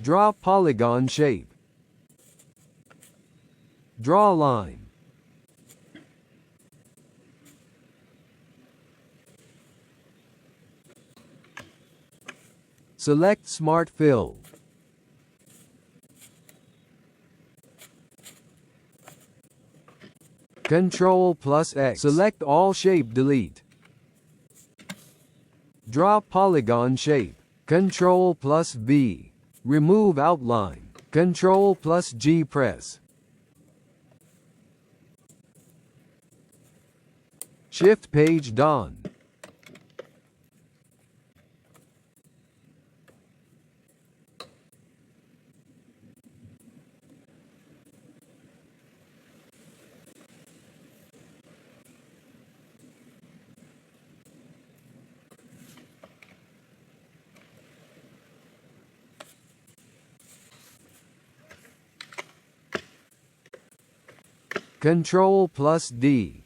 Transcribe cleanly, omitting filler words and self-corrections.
Draw polygon shape. Draw line. Select Smart Fill. Ctrl+X. Select all shape, delete. Draw polygon shape. Ctrl+V. Remove outline. Ctrl+G press. Shift page down. Ctrl+D.